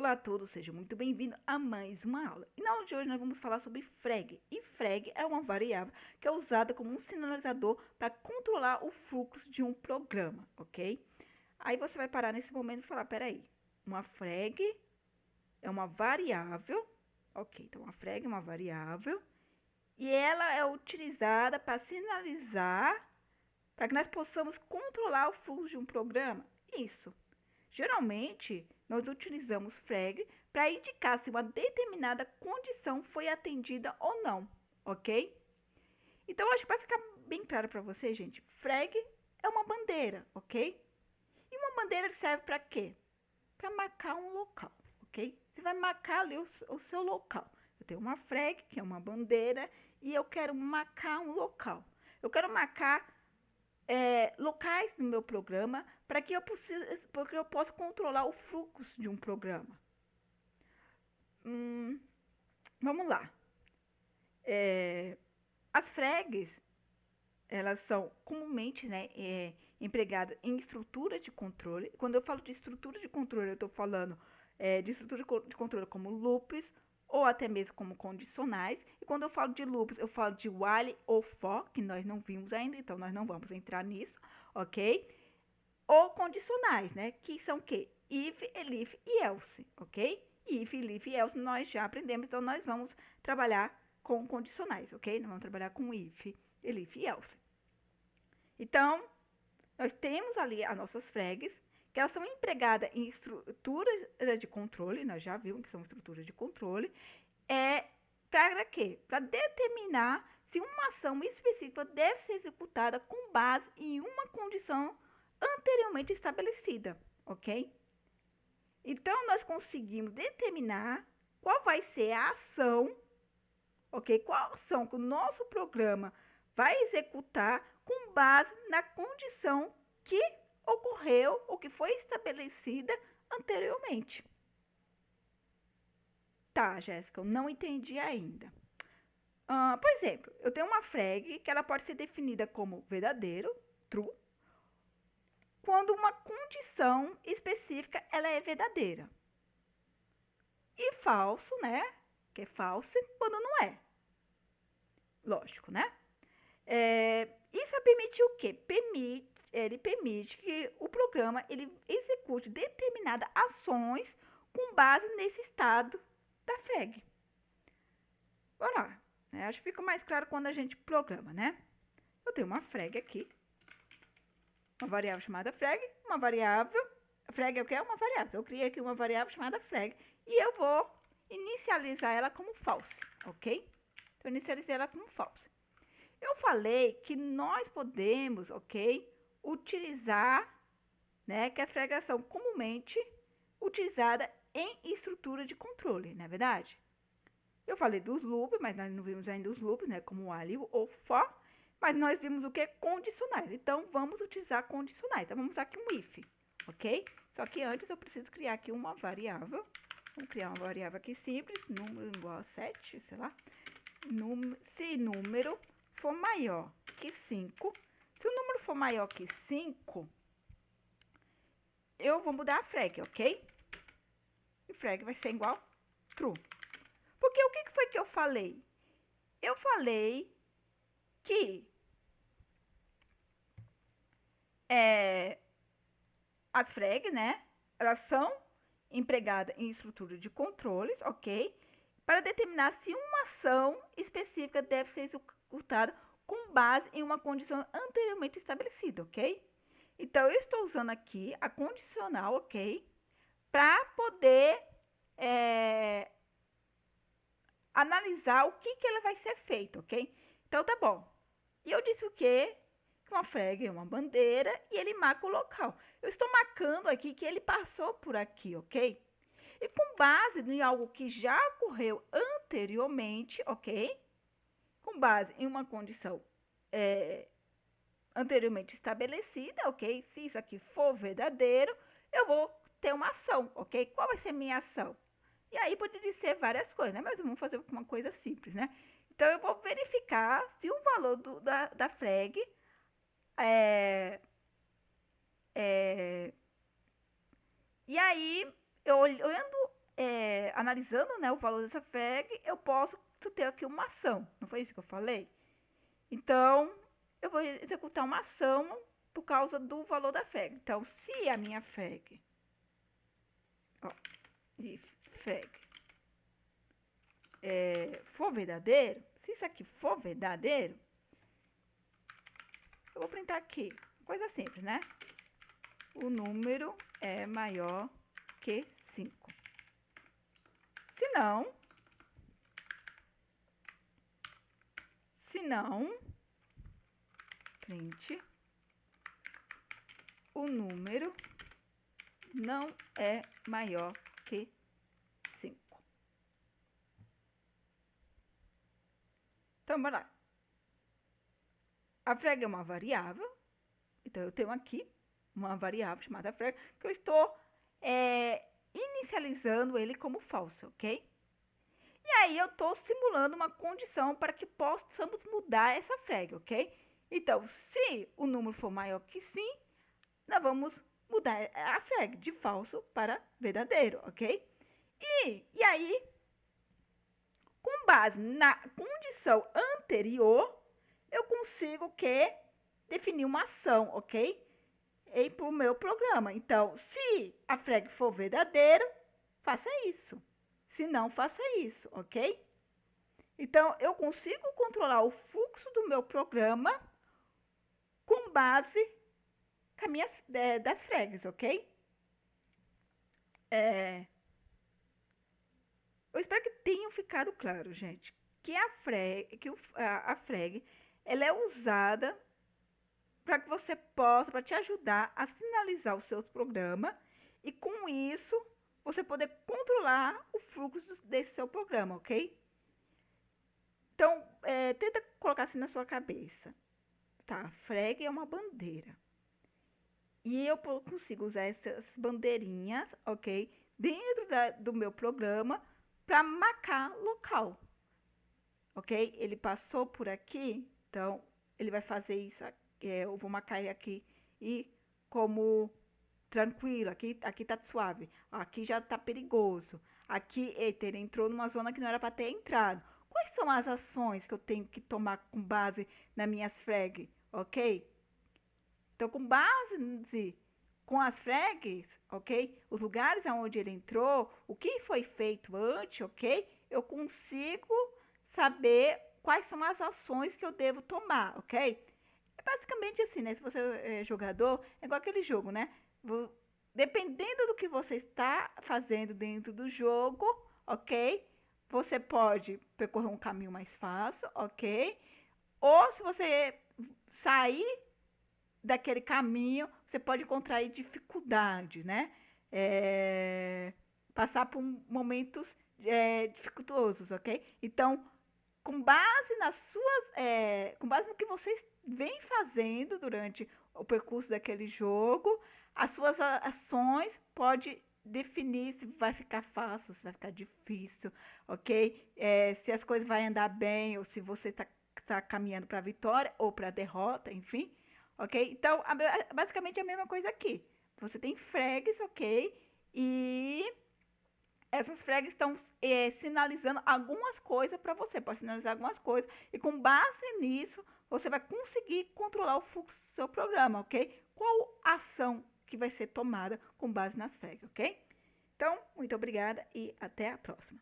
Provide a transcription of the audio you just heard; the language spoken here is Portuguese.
Olá a todos, seja muito bem-vindo a mais uma aula. E na aula de hoje nós vamos falar sobre frag. E frag é uma variável que é usada como um sinalizador para controlar o fluxo de um programa, ok? Aí você vai parar nesse momento e falar, peraí, uma frag é uma variável, ok? Então uma frag é uma variável e ela é utilizada para sinalizar, para que nós possamos controlar o fluxo de um programa. Isso. Geralmente, nós utilizamos frag para indicar se uma determinada condição foi atendida ou não, ok? Então, acho que vai ficar bem claro para você, gente, frag é uma bandeira, ok? E uma bandeira serve para quê? Para marcar um local, ok? Você vai marcar ali o seu local. Eu tenho uma frag, que é uma bandeira, e eu quero marcar um local. Eu quero marcar locais no meu programa para que eu possa controlar o fluxo de um programa. Vamos lá. As frags, elas são comumente, né, empregadas em estrutura de controle. Quando eu falo de estrutura de controle, eu estou falando de estrutura de controle como loops ou até mesmo como condicionais. E quando eu falo de loops, eu falo de while ou for, que nós não vimos ainda, então nós não vamos entrar nisso, ok? Ou condicionais, né? Que são o quê? If, elif e else, ok? If, elif e else nós já aprendemos, então nós vamos trabalhar com condicionais, ok? Nós vamos trabalhar com if, elif e else. Então, nós temos ali as nossas frags, que elas são empregadas em estruturas de controle, nós já vimos que são estruturas de controle, para quê? Para determinar se uma ação específica deve ser executada com base em uma condição anteriormente estabelecida, ok? Então, nós conseguimos determinar qual vai ser a ação, ok? Qual ação que o nosso programa vai executar com base na condição que ocorreu ou que foi estabelecida anteriormente. Tá, Jéssica, eu não entendi ainda. Por exemplo, eu tenho uma frag que ela pode ser definida como verdadeiro, true, quando uma condição específica ela é verdadeira. E falso, né? Que é false, quando não é. Lógico, né? Isso permite o quê? Ele permite que o programa ele execute determinadas ações com base nesse estado da frag. Bora lá. Acho que fica mais claro quando a gente programa, né? Eu tenho uma frag aqui. Uma variável chamada frag. Uma variável. Frag é o que? É uma variável. Eu criei aqui uma variável chamada frag. E eu vou inicializar ela como false, ok? Então, eu inicializei ela como false. Eu falei que nós podemos, ok, utilizar, né, que as frags são comumente utilizadas em estrutura de controle, não é verdade? Eu falei dos loops, mas nós não vimos ainda os loops, né, como while ou for, mas nós vimos o que? Condicionais. Então, vamos utilizar condicionais. Então, vamos usar aqui um if, ok? Só que antes eu preciso criar aqui uma variável. Vamos criar uma variável aqui simples, número igual a 7, sei lá. Se número for maior que 5, se o número for maior que 5, eu vou mudar a frag, ok? E frag vai ser igual true. Porque o que foi que eu falei? Eu falei que as frags, né, elas são empregadas em estrutura de controles, ok? Para determinar se uma ação específica deve ser executada com base em uma condição anteriormente estabelecida, ok? Então, eu estou usando aqui a condicional, ok? Para poder analisar o que ela vai ser feito, ok? Então, tá bom. E eu disse o quê? Que uma frag é uma bandeira e ele marca o local. Eu estou marcando aqui que ele passou por aqui, ok? E com base em algo que já ocorreu anteriormente, ok? Com base em uma condição anteriormente estabelecida, ok? Se isso aqui for verdadeiro, eu vou ter uma ação, ok? Qual vai ser minha ação? E aí poderia ser várias coisas, né? Mas vamos fazer uma coisa simples, né? Então, eu vou verificar se o valor da frag e aí, eu olhando analisando, né, o valor dessa frag, eu posso ter aqui uma ação. Não foi isso que eu falei? Então, eu vou executar uma ação por causa do valor da frag. Então, se a minha frag, de frag for verdadeiro, se isso aqui for verdadeiro, eu vou printar aqui. Coisa simples, né? O número é maior que 5. Se não, print, o número não é maior que 5. Então, bora lá. A frag é uma variável. Então, eu tenho aqui uma variável chamada frag, que eu estou inicializando ele como falso, ok? E aí, eu estou simulando uma condição para que possamos mudar essa frag, ok? Então, se o número for maior que sim, nós vamos mudar a frag de falso para verdadeiro, ok? E aí, com base na condição anterior, eu consigo definir uma ação, ok? Para o meu programa. Então, se a frag for verdadeiro, faça isso. Se não, faça isso, ok? Então, eu consigo controlar o fluxo do meu programa com base das frags, ok? Eu espero que tenha ficado claro, gente, que a frag ela é usada para que você possa, para te ajudar a sinalizar os seus programas e com isso você poder controlar o fluxo desse seu programa, ok? Então, tenta colocar assim na sua cabeça. Tá, frag é uma bandeira. E eu consigo usar essas bandeirinhas, ok? Dentro do meu programa para marcar local. Ok? Ele passou por aqui, então ele vai fazer isso. Eu vou marcar ele aqui e como tranquilo, aqui tá suave, aqui já tá perigoso. Aqui, eita, ele entrou numa zona que não era para ter entrado. Quais são as ações que eu tenho que tomar com base nas minhas frags, ok? Então, com base com as frags, ok? Os lugares aonde ele entrou, o que foi feito antes, ok? Eu consigo saber quais são as ações que eu devo tomar, ok? É basicamente assim, né? Se você é jogador, é igual aquele jogo, né? Dependendo do que você está fazendo dentro do jogo, ok? Você pode percorrer um caminho mais fácil, ok? Ou se você sair daquele caminho, você pode encontrar aí dificuldade, né? Passar por momentos dificultosos, ok? Então, com base com base no que vocês vêm fazendo durante o percurso daquele jogo, as suas ações pode definir se vai ficar fácil, se vai ficar difícil, ok? Se as coisas vão andar bem ou se você está caminhando para a vitória ou para a derrota, enfim, ok? Então, basicamente é a mesma coisa aqui. Você tem frags, ok? E essas frags estão sinalizando algumas coisas para você. Pode sinalizar algumas coisas. E com base nisso, você vai conseguir controlar o fluxo do seu programa, ok? Qual ação que vai ser tomada com base nas frags, ok? Então, muito obrigada e até a próxima.